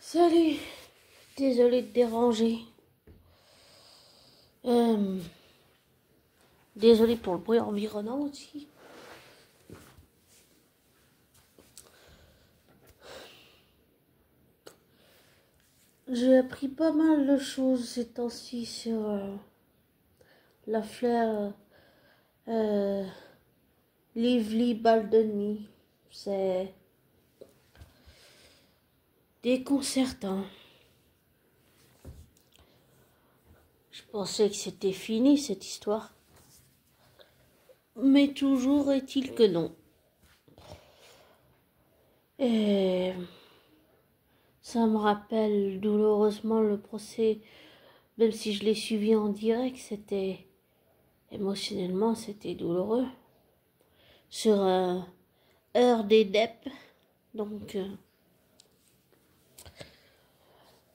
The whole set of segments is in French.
Salut, désolé de déranger. Désolé pour le bruit environnant aussi. J'ai appris pas mal de choses ces temps-ci sur l'affaire Lively Baldoni. C'est déconcertant. Je pensais que c'était fini cette histoire. Mais toujours est-il que non. Et ça me rappelle douloureusement le procès, même si je l'ai suivi en direct, c'était émotionnellement c'était douloureux. Sur Heure des Depp, donc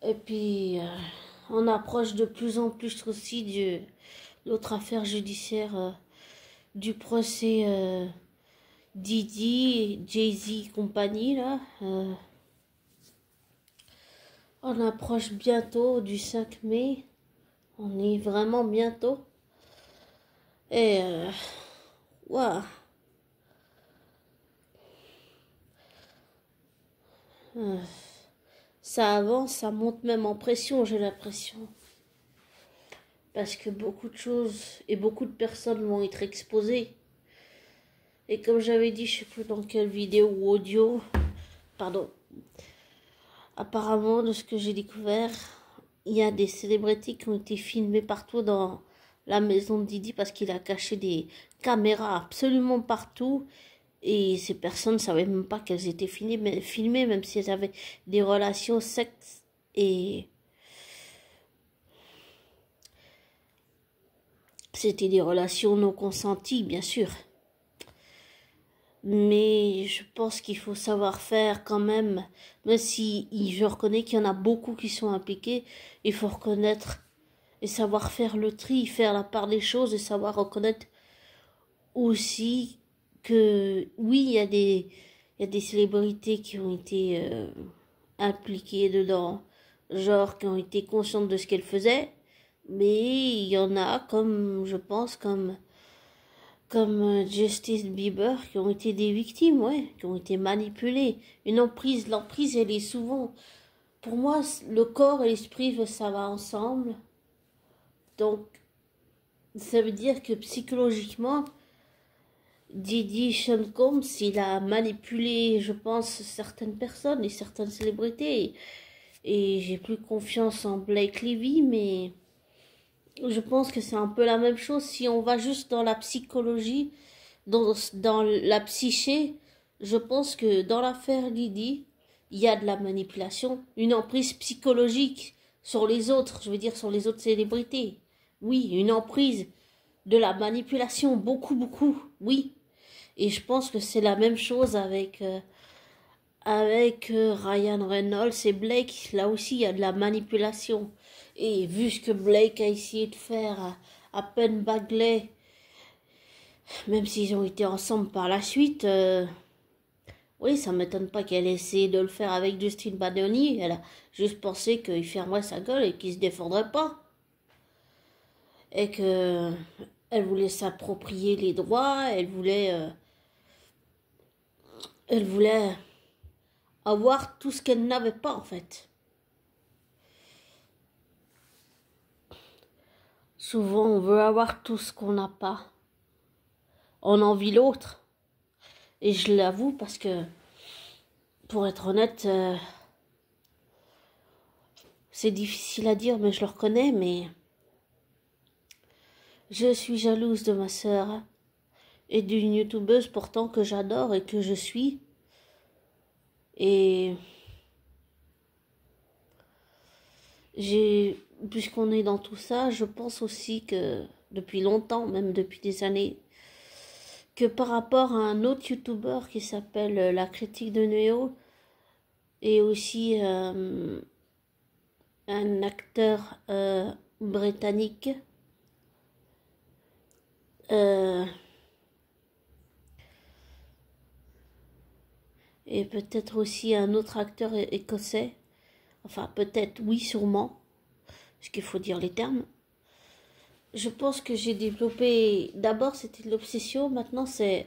et puis on approche de plus en plus aussi de l'autre affaire judiciaire du procès Diddy, Jay-Z compagnie là. On approche bientôt du 5 mai. On est vraiment bientôt. Et waouh. Ça avance, ça monte même en pression, j'ai l'impression. Parce que beaucoup de choses et beaucoup de personnes vont être exposées. Et comme j'avais dit, je sais plus dans quelle vidéo ou audio, pardon, apparemment de ce que j'ai découvert, il y a des célébrités qui ont été filmées partout dans la maison de Didi parce qu'il a caché des caméras absolument partout. Et ces personnes ne savaient même pas qu'elles étaient filmées, même si elles avaient des relations sexes et c'était des relations non consenties, bien sûr. Mais je pense qu'il faut savoir faire quand même si je reconnais qu'il y en a beaucoup qui sont impliqués, il faut reconnaître et savoir faire le tri, faire la part des choses et savoir reconnaître aussi que oui, il y a des célébrités qui ont été impliquées dedans, genre qui ont été conscientes de ce qu'elles faisaient, mais il y en a comme, je pense, comme Justin Bieber, qui ont été des victimes, ouais, qui ont été manipulées. L'emprise, elle est souvent, pour moi, le corps et l'esprit, ça va ensemble. Donc, ça veut dire que psychologiquement, Diddy Sean Combs, il a manipulé, je pense, certaines personnes et certaines célébrités. Et j'ai plus confiance en Blake Lively, mais je pense que c'est un peu la même chose. Si on va juste dans la psychologie, dans la psyché, je pense que dans l'affaire Diddy, il y a de la manipulation, une emprise psychologique sur les autres, je veux dire sur les autres célébrités. Oui, une emprise, de la manipulation, beaucoup, beaucoup, oui. Et je pense que c'est la même chose avec Ryan Reynolds et Blake. Là aussi, il y a de la manipulation. Et vu ce que Blake a essayé de faire à Penn Badgley, même s'ils ont été ensemble par la suite, oui, ça m'étonne pas qu'elle ait essayé de le faire avec Justin Badoni. Elle a juste pensé qu'il fermerait sa gueule et qu'il se défendrait pas. Et que elle voulait s'approprier les droits, elle voulait avoir tout ce qu'elle n'avait pas en fait. Souvent, on veut avoir tout ce qu'on n'a pas. On envie l'autre. Et je l'avoue parce que, pour être honnête, c'est difficile à dire, mais je le reconnais, mais je suis jalouse de ma sœur et d'une youtubeuse pourtant que j'adore et que je suis. Et puisqu'on est dans tout ça, je pense aussi que depuis longtemps, même depuis des années, que par rapport à un autre youtubeur qui s'appelle La Critique de Néo, et aussi un acteur britannique, et peut-être aussi un autre acteur écossais, Enfin, peut-être, oui, sûrement, parce qu'il faut dire les termes. Je pense que j'ai développé, d'abord c'était de l'obsession, maintenant c'est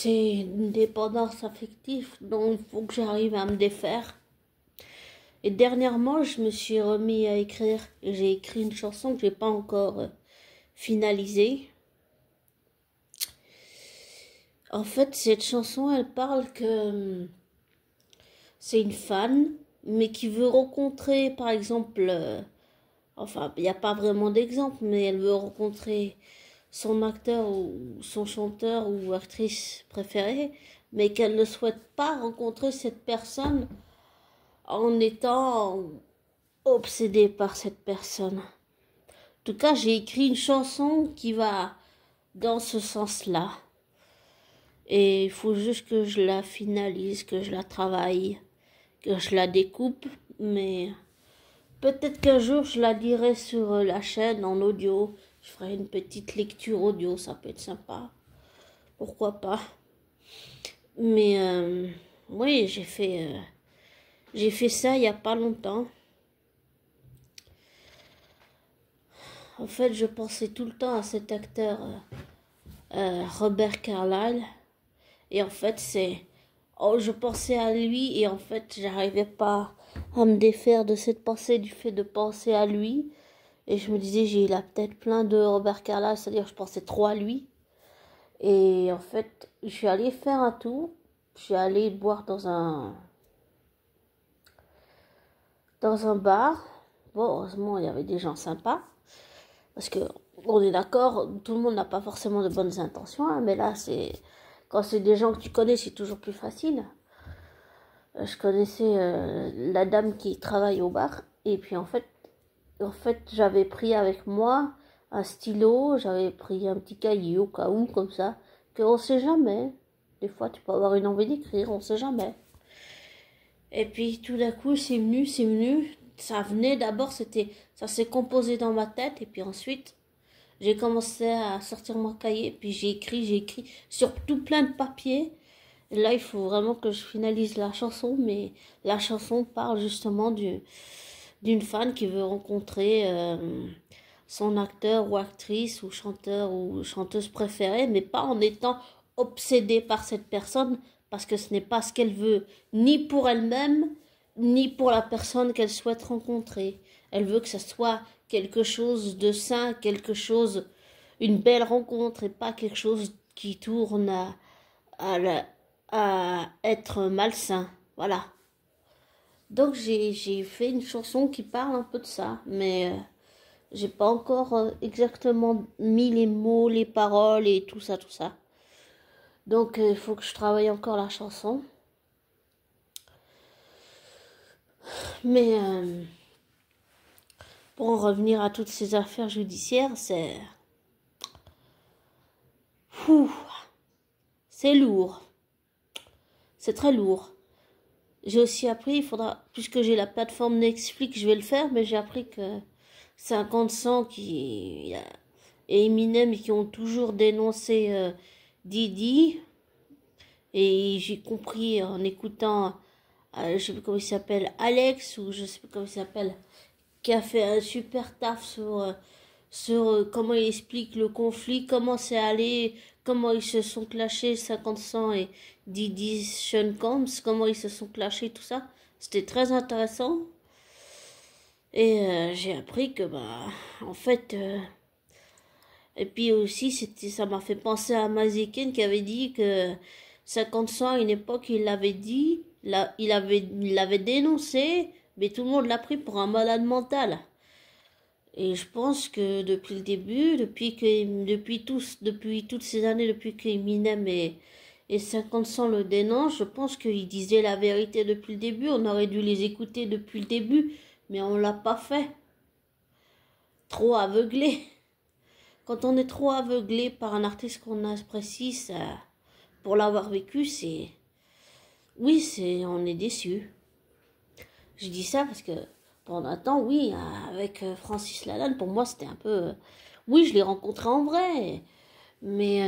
une dépendance affective dont il faut que j'arrive à me défaire. Et dernièrement, je me suis remis à écrire, et j'ai écrit une chanson que j'ai pas encore finalisée. En fait, cette chanson, elle parle que c'est une fan, mais qui veut rencontrer, par exemple, enfin, il n'y a pas vraiment d'exemple, mais elle veut rencontrer son acteur ou son chanteur ou actrice préférée, mais qu'elle ne souhaite pas rencontrer cette personne en étant obsédée par cette personne. En tout cas, j'ai écrit une chanson qui va dans ce sens-là. Et il faut juste que je la finalise, que je la travaille, que je la découpe, mais peut-être qu'un jour je la dirai sur la chaîne en audio. Je ferai une petite lecture audio, ça peut être sympa. Pourquoi pas. Mais oui, j'ai fait ça il y a pas longtemps. En fait, je pensais tout le temps à cet acteur Robert Carlyle. Et en fait, je pensais à lui et en fait, j'arrivais pas à me défaire de cette pensée, du fait de penser à lui. Et je me disais, j'ai la tête plein de Robert Carlyle, c'est-à-dire que je pensais trop à lui. Et en fait, je suis allée faire un tour. Je suis allée boire dans un bar. Bon, heureusement, il y avait des gens sympas. Parce que, on est d'accord, tout le monde n'a pas forcément de bonnes intentions, hein, mais là, quand c'est des gens que tu connais, c'est toujours plus facile. Je connaissais la dame qui travaille au bar, et puis en fait, j'avais pris avec moi un stylo, j'avais pris un petit cahier au cas où, comme ça, qu'on sait jamais. Des fois, tu peux avoir une envie d'écrire, on sait jamais. Et puis, tout d'un coup, c'est venu. Ça venait d'abord, ça s'est composé dans ma tête, et puis ensuite, j'ai commencé à sortir mon cahier, puis j'ai écrit sur tout plein de papiers. Et là, il faut vraiment que je finalise la chanson, mais la chanson parle justement d'une fan qui veut rencontrer son acteur ou actrice ou chanteur ou chanteuse préférée, mais pas en étant obsédée par cette personne, parce que ce n'est pas ce qu'elle veut, ni pour elle-même, ni pour la personne qu'elle souhaite rencontrer. Elle veut que ça soit quelque chose de sain, une belle rencontre et pas quelque chose qui tourne à, à être malsain. Voilà. Donc j'ai fait une chanson qui parle un peu de ça, mais j'ai pas encore exactement mis les mots, les paroles et tout ça, tout ça. Donc il faut que je travaille encore la chanson. Mais pour en revenir à toutes ces affaires judiciaires, c'est lourd. C'est très lourd. J'ai aussi appris, puisque j'ai la plateforme Netflix, je vais le faire, mais j'ai appris que 50 Cent et Eminem qui ont toujours dénoncé Didi. Et j'ai compris en écoutant, je sais plus comment il s'appelle, Alex, ou je sais plus comment il s'appelle, qui a fait un super taf sur comment il explique le conflit, comment c'est allé, comment ils se sont clashés, 50 Cent et Didi Sean Combs, comment ils se sont clashés, tout ça. C'était très intéressant. Et j'ai appris que, en fait, et puis aussi, ça m'a fait penser à Mazikin qui avait dit que 50 Cent, à une époque, il l'avait dit, il l'avait dénoncé, mais tout le monde l'a pris pour un malade mental. Et je pense que depuis le début, depuis toutes ces années, depuis qu'Eminem et 50 Cent le dénoncent, je pense qu'ils disaient la vérité depuis le début. On aurait dû les écouter depuis le début, mais on l'a pas fait. Trop aveuglé. Quand on est trop aveuglé par un artiste qu'on apprécie, pour l'avoir vécu, oui, on est déçu. Je dis ça parce que pendant un temps, oui, avec Francis Lalanne, pour moi, c'était un peu... oui, je l'ai rencontré en vrai. Mais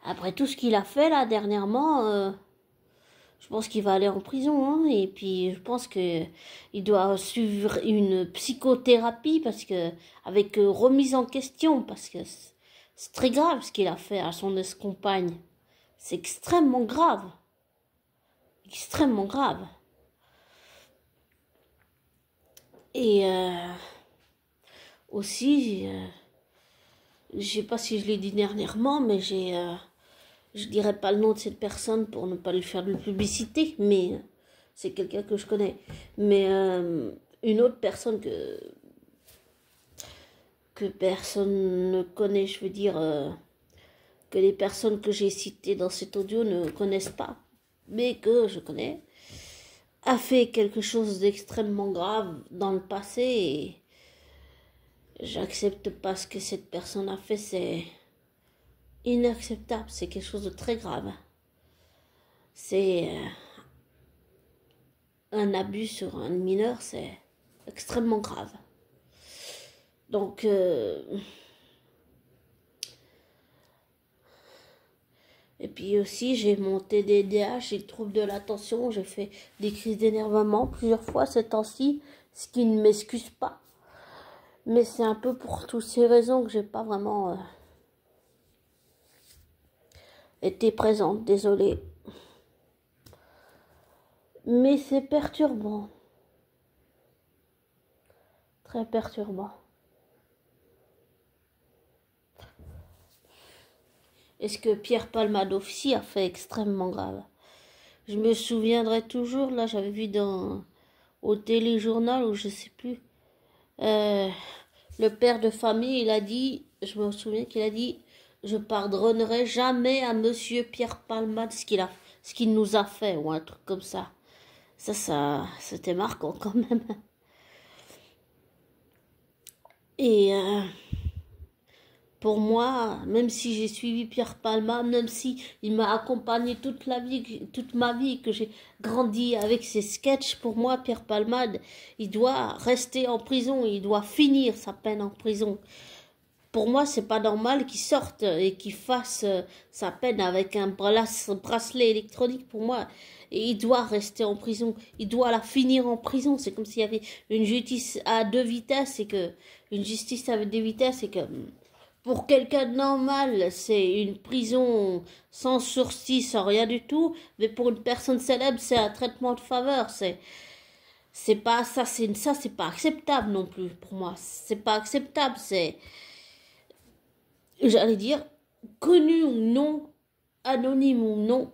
après tout ce qu'il a fait, là, dernièrement, Je pense qu'il va aller en prison, hein, et puis je pense que il doit suivre une psychothérapie parce que avec remise en question parce que c'est très grave ce qu'il a fait à son ex-compagne. C'est extrêmement grave, extrêmement grave. Et aussi, je sais pas si je l'ai dit dernièrement, mais je dirais pas le nom de cette personne pour ne pas lui faire de publicité, mais c'est quelqu'un que je connais. Mais une autre personne que personne ne connaît, je veux dire, que les personnes que j'ai citées dans cet audio ne connaissent pas, mais que je connais, a fait quelque chose d'extrêmement grave dans le passé et j'accepte pas ce que cette personne a fait, c'est inacceptable, c'est quelque chose de très grave. C'est un abus sur un mineur, c'est extrêmement grave. Donc, et puis aussi, j'ai mon TDAH, j'ai le trouble de l'attention, j'ai fait des crises d'énervement plusieurs fois ces temps-ci, ce qui ne m'excuse pas. Mais c'est un peu pour toutes ces raisons que j'ai pas vraiment été présente, désolée. Mais c'est perturbant. Très perturbant. Et ce que Pierre Palmade aussi a fait extrêmement grave. Je me souviendrai toujours, là j'avais vu au téléjournal ou je sais plus, le père de famille, il a dit, je me souviens qu'il a dit, je pardonnerai jamais à monsieur Pierre Palmade ce qu'il nous a fait, ou un truc comme ça. Ça, c'était marquant quand même. Et pour moi, même si j'ai suivi Pierre Palmade, même si il m'a accompagné toute ma vie, que j'ai grandi avec ses sketchs, pour moi, Pierre Palmade, il doit rester en prison, il doit finir sa peine en prison. Pour moi, c'est pas normal qu'il sorte et qu'il fasse sa peine avec un bracelet électronique. Pour moi, et il doit rester en prison. Il doit la finir en prison. C'est comme s'il y avait une justice à deux vitesses et que une justice avec deux vitesses et que pour quelqu'un de normal, c'est une prison sans sursis, sans rien du tout. Mais pour une personne célèbre, c'est un traitement de faveur. C'est pas ça. C'est pas acceptable non plus pour moi. C'est pas acceptable. J'allais dire, connu ou non, anonyme ou non,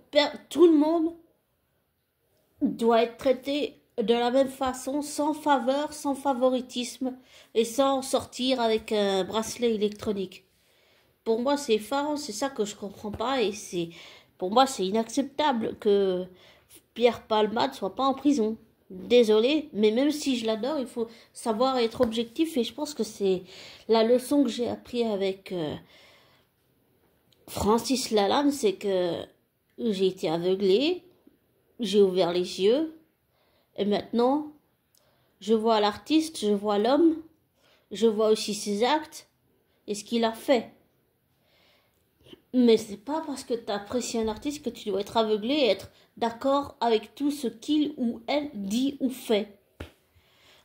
tout le monde doit être traité de la même façon, sans faveur, sans favoritisme, et sans sortir avec un bracelet électronique. Pour moi, c'est effarant, c'est ça que je comprends pas, et pour moi, c'est inacceptable que Pierre Palmade soit pas en prison. Désolé, mais même si je l'adore, il faut savoir être objectif, et je pense que c'est la leçon que j'ai appris avec Francis Lalanne, c'est que j'ai été aveuglée, j'ai ouvert les yeux, et maintenant, je vois l'artiste, je vois l'homme, je vois aussi ses actes et ce qu'il a fait. Mais c'est pas parce que tu apprécies un artiste que tu dois être aveuglé et être d'accord avec tout ce qu'il ou elle dit ou fait.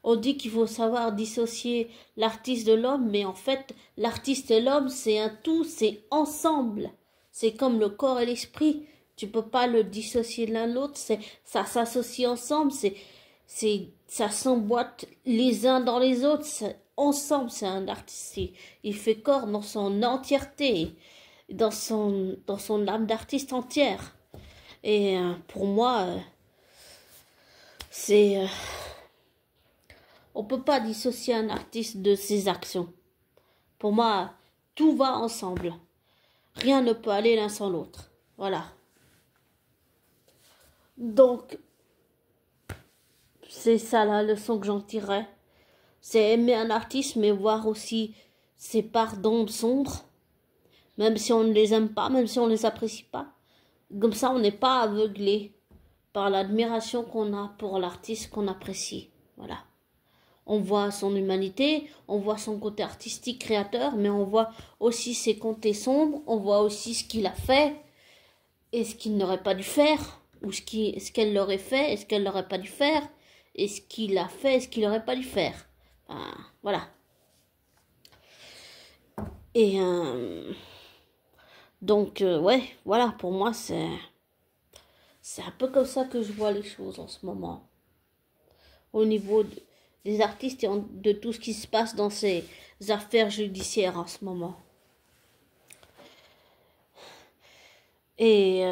On dit qu'il faut savoir dissocier l'artiste de l'homme, mais en fait, l'artiste et l'homme, c'est un tout, c'est ensemble. C'est comme le corps et l'esprit. Tu peux pas le dissocier de l'un de l'autre, ça s'associe ensemble, ça s'emboîte les uns dans les autres, ensemble, c'est un artiste. Il fait corps dans son entièreté, dans son âme d'artiste entière. Et pour moi, on peut pas dissocier un artiste de ses actions. Pour moi, tout va ensemble. Rien ne peut aller l'un sans l'autre. Voilà. Donc, c'est ça la leçon que j'en tirerais. C'est aimer un artiste, mais voir aussi ses parts d'ombre sombres. Même si on ne les aime pas, même si on ne les apprécie pas. Comme ça, on n'est pas aveuglé par l'admiration qu'on a pour l'artiste qu'on apprécie. Voilà. On voit son humanité, on voit son côté artistique, créateur, mais on voit aussi ses côtés sombres, on voit aussi ce qu'il a fait et ce qu'il n'aurait pas dû faire. ou ce qu'elle aurait fait, et ce qu'elle n'aurait pas dû faire, et ce qu'il a fait, et ce qu'il n'aurait pas dû faire. Enfin, voilà. Et donc, ouais, voilà, pour moi, c'est un peu comme ça que je vois les choses en ce moment. Au niveau des artistes et de tout ce qui se passe dans ces affaires judiciaires en ce moment. Et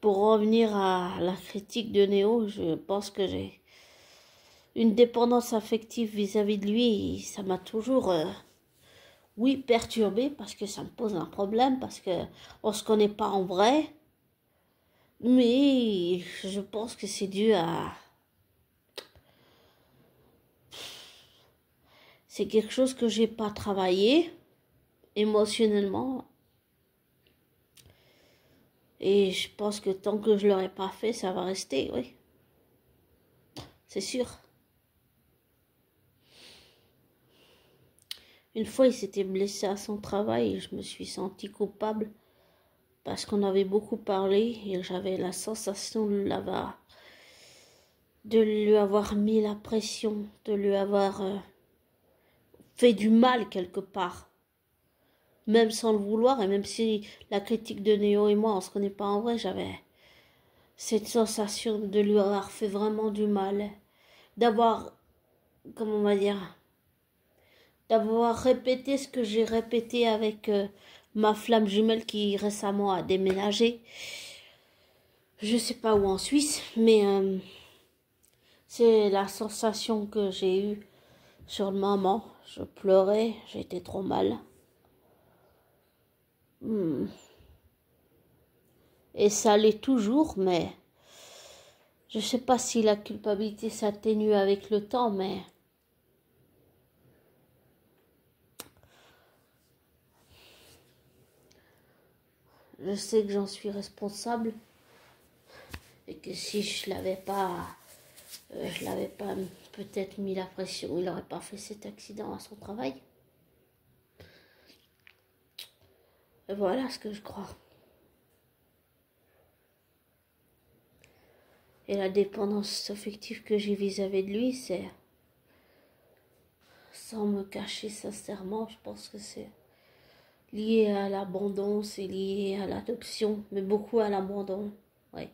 pour revenir à la critique de Néo, je pense que j'ai une dépendance affective vis-à-vis de lui. Ça m'a toujours, oui, perturbée parce que ça me pose un problème, parce que on se connaît pas en vrai. Mais je pense que c'est dû à... C'est quelque chose que j'ai pas travaillé émotionnellement. Et je pense que tant que je l'aurai pas fait, ça va rester, oui. C'est sûr. Une fois, il s'était blessé à son travail et je me suis sentie coupable parce qu'on avait beaucoup parlé et j'avais la sensation de lui avoir mis la pression, de lui avoir fait du mal quelque part. Même sans le vouloir, et même si la critique de Néo et moi, on se connaît pas en vrai, j'avais cette sensation de lui avoir fait vraiment du mal. D'avoir, comment on va dire, d'avoir répété ce que j'ai répété avec ma flamme jumelle qui récemment a déménagé. Je sais pas où en Suisse, mais c'est la sensation que j'ai eue sur le moment. Je pleurais, j'étais trop mal. Et ça l'est toujours, mais je sais pas si la culpabilité s'atténue avec le temps, mais je sais que j'en suis responsable et que si je l'avais pas peut-être mis la pression, il n'aurait pas fait cet accident à son travail. Et voilà ce que je crois. Et la dépendance affective que j'ai vis-à-vis de lui, c'est, sans me cacher sincèrement, je pense que c'est lié à l'abandon, c'est lié à l'adoption, mais beaucoup à l'abandon, ouais.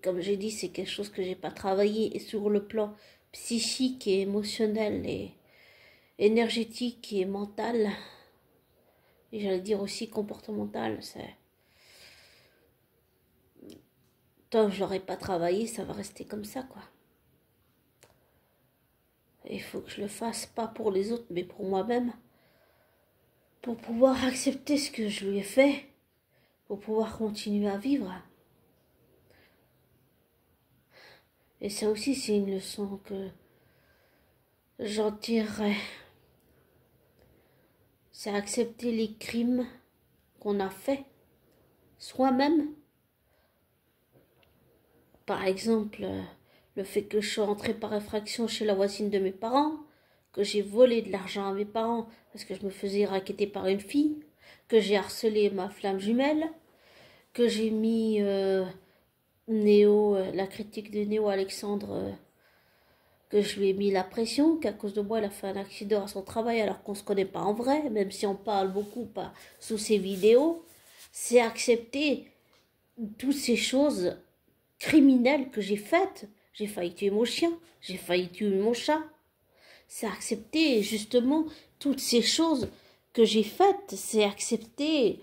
Comme j'ai dit, c'est quelque chose que j'ai pas travaillé, et sur le plan psychique et émotionnel et énergétique et mental, et j'allais dire aussi comportemental, c'est... Tant que je l'aurais pas travaillé, ça va rester comme ça, quoi. Et il faut que je le fasse, pas pour les autres, mais pour moi-même, pour pouvoir accepter ce que je lui ai fait, pour pouvoir continuer à vivre. Et ça aussi, c'est une leçon que j'en tirerai. C'est accepter les crimes qu'on a faits soi-même. Par exemple, le fait que je suis rentrée par effraction chez la voisine de mes parents, que j'ai volé de l'argent à mes parents parce que je me faisais racketter par une fille, que j'ai harcelé ma flamme jumelle, que j'ai mis la critique de Néo Alexandre, que je lui ai mis la pression, qu'à cause de moi, elle a fait un accident à son travail alors qu'on ne se connaît pas en vrai, même si on parle beaucoup pas sous ses vidéos. C'est accepter toutes ces choses criminelles que j'ai faites. J'ai failli tuer mon chien, j'ai failli tuer mon chat. C'est accepter justement toutes ces choses que j'ai faites. C'est accepter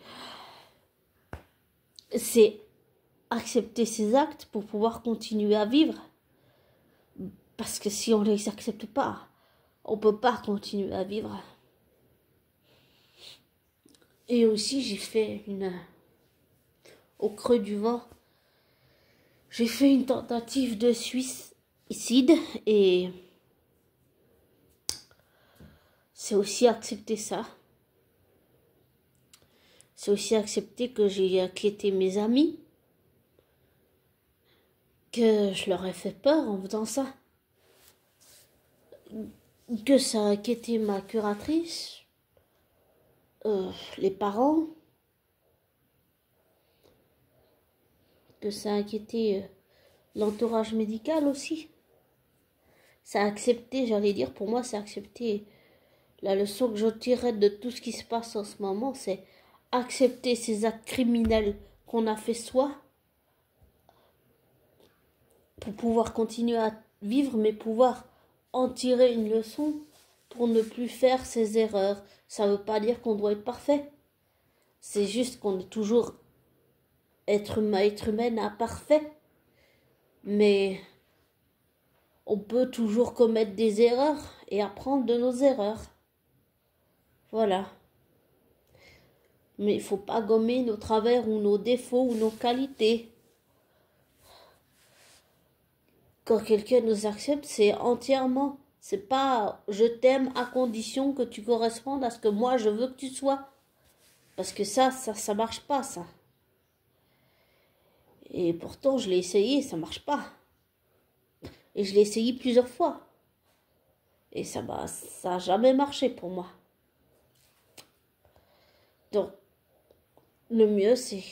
ces actes pour pouvoir continuer à vivre. Parce que si on ne les accepte pas, on ne peut pas continuer à vivre. Et aussi, j'ai fait au creux du vent, j'ai fait une tentative de suicide et c'est aussi accepter ça. C'est aussi accepter que j'ai inquiété mes amis, que je leur ai fait peur en faisant ça, que ça a inquiété ma curatrice, les parents, que ça a inquiété l'entourage médical aussi. Ça a accepté, j'allais dire, pour moi, c'est accepter. La leçon que je tirerais de tout ce qui se passe en ce moment, c'est accepter ces actes criminels qu'on a fait soi pour pouvoir continuer à vivre, mais pouvoir en tirer une leçon pour ne plus faire ces erreurs. Ça ne veut pas dire qu'on doit être parfait. C'est juste qu'on est toujours être humain imparfait. Mais on peut toujours commettre des erreurs et apprendre de nos erreurs. Voilà. Mais il ne faut pas gommer nos travers ou nos défauts ou nos qualités. Quand quelqu'un nous accepte, c'est entièrement. C'est pas je t'aime à condition que tu correspondes à ce que moi je veux que tu sois. Parce que ça marche pas, ça. Et pourtant, je l'ai essayé, ça marche pas. Et je l'ai essayé plusieurs fois. Et ça a jamais marché pour moi. Donc, le mieux, c'est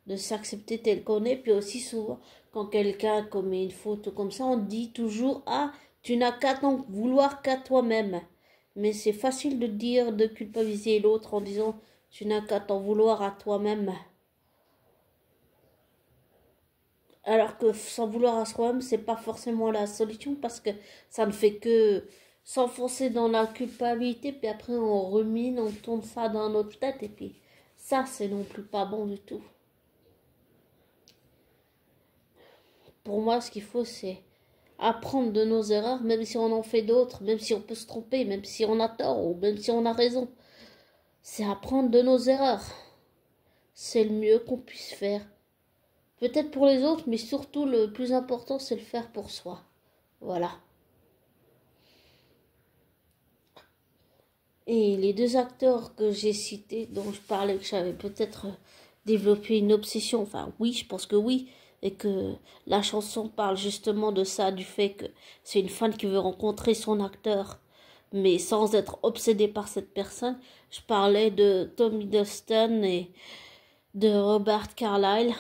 de s'accepter tel qu'on est. Puis aussi, souvent, quand quelqu'un commet une faute comme ça, on dit toujours « Ah, tu n'as qu'à t'en vouloir qu'à toi-même. » Mais c'est facile de dire, de culpabiliser l'autre en disant « Tu n'as qu'à t'en vouloir à toi-même. » Alors que s'en vouloir à soi-même, c'est pas forcément la solution parce que ça ne fait que s'enfoncer dans la culpabilité, puis après on rumine, on tourne ça dans notre tête, et puis ça, c'est non plus pas bon du tout. Pour moi, ce qu'il faut, c'est apprendre de nos erreurs, même si on en fait d'autres, même si on peut se tromper, même si on a tort, ou même si on a raison. C'est apprendre de nos erreurs. C'est le mieux qu'on puisse faire. Peut-être pour les autres, mais surtout le plus important, c'est le faire pour soi. Voilà. Et les deux acteurs que j'ai cités, dont je parlais que j'avais peut-être développé une obsession, enfin oui, je pense que oui, et que la chanson parle justement de ça, du fait que c'est une fan qui veut rencontrer son acteur, mais sans être obsédée par cette personne. Je parlais de Tom Hiddleston et de Robert Carlyle.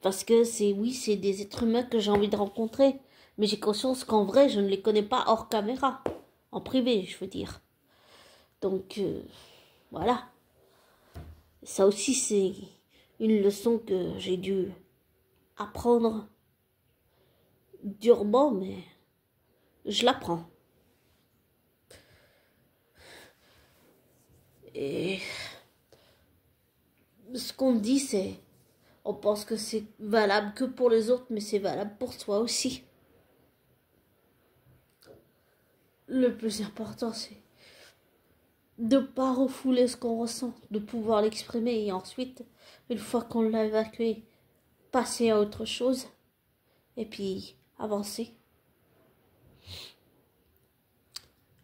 Parce que c'est des êtres humains que j'ai envie de rencontrer. Mais j'ai conscience qu'en vrai, je ne les connais pas hors caméra. En privé, je veux dire. Donc, voilà. Ça aussi, c'est une leçon que j'ai dû apprendre durement, mais je l'apprends. Et ce qu'on dit, c'est... On pense que c'est valable que pour les autres, mais c'est valable pour soi aussi. Le plus important, c'est de ne pas refouler ce qu'on ressent, de pouvoir l'exprimer et ensuite, une fois qu'on l'a évacué, passer à autre chose et puis avancer.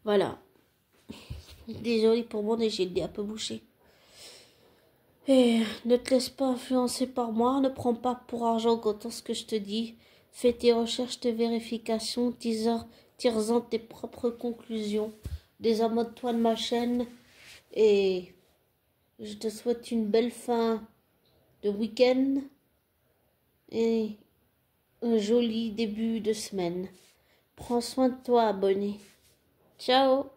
Voilà. Désolée pour mon nez, j'ai le nez un peu bouché. Et ne te laisse pas influencer par moi, ne prends pas pour argent comptant ce que je te dis. Fais tes recherches, tes vérifications, tire-en tes propres conclusions. Désamode-toi de ma chaîne et je te souhaite une belle fin de week-end et un joli début de semaine. Prends soin de toi, abonné. Ciao!